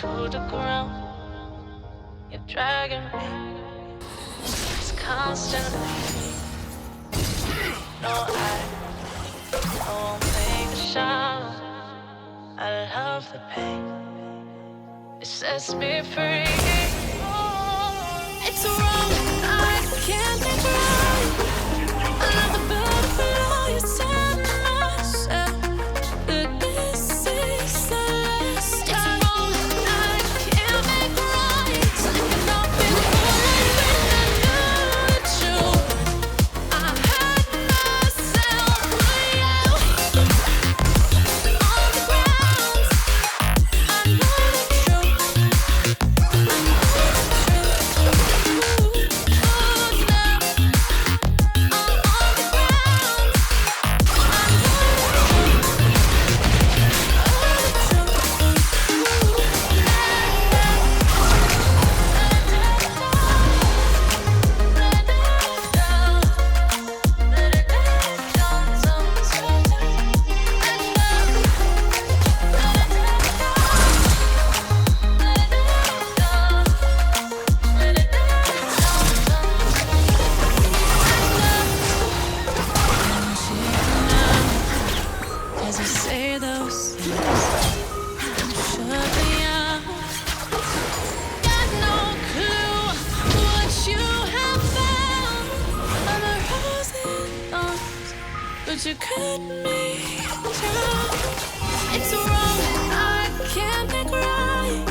to the ground. You're dragging me. It's constantly. No, I won't take a shot. I love the pain. It sets me free. It's wrong. I can't think right. I love the butterfly you set myself. But this is the last. It's wrong. I can't make right. Slipping off before when I knew it's true. I had myself for you. On the ground. I know it's true. I know it's true. Ooh, now I'm on the ground. I know it's true. As you say those things, shut me out. Got no clue what you have found. I'm a rose in thorns, but you cut me down. It's wrong, I can't think right.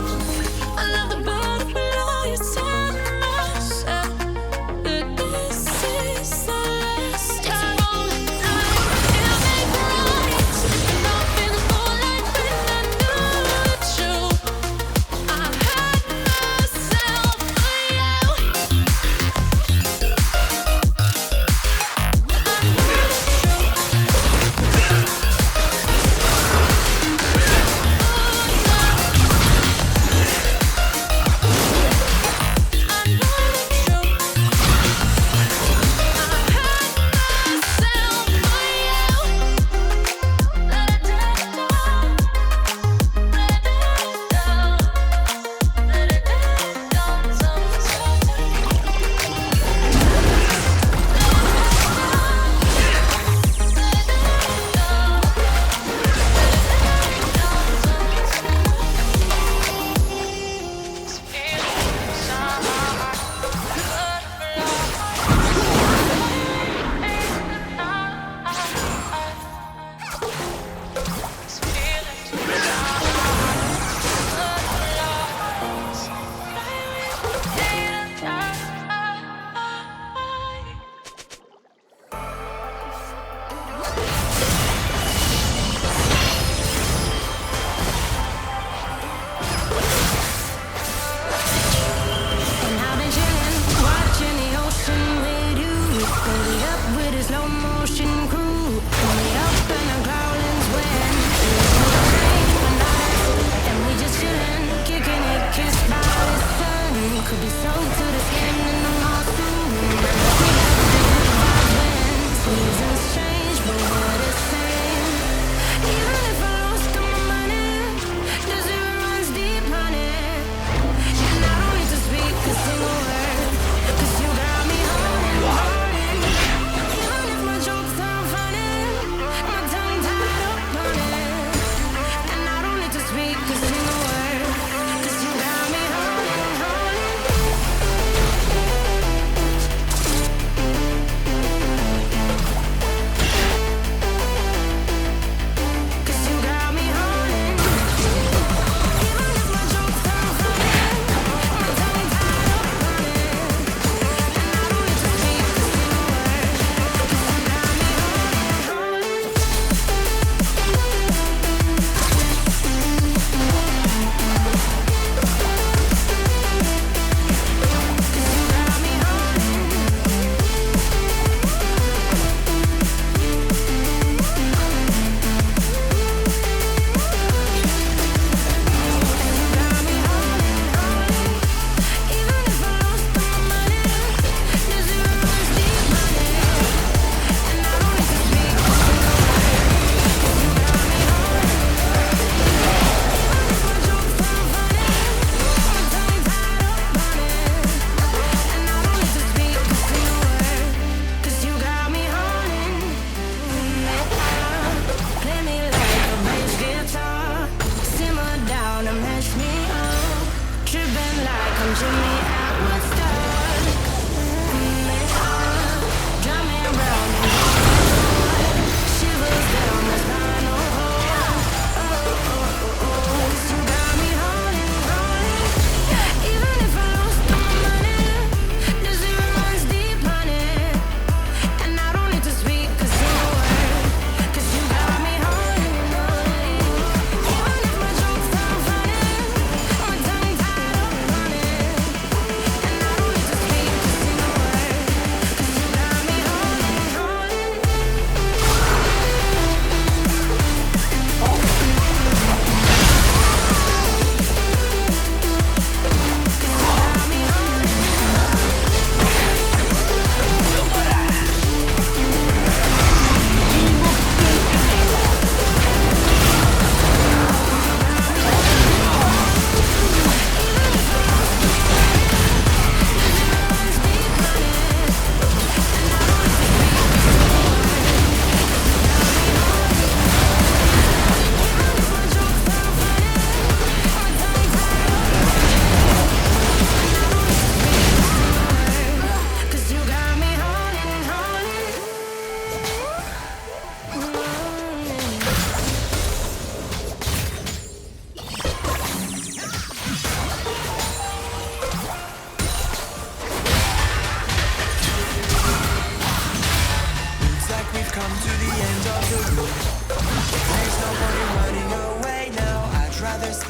I love the butterfly you set myself, but this is the last time. I can't make right. Slipping off in the moonlight when I knew the truth. I had myself for you. I know it's true. Ooh,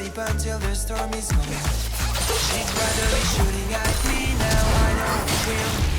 sleep until the storm is gone. She'd rather be shooting at me now. I know it will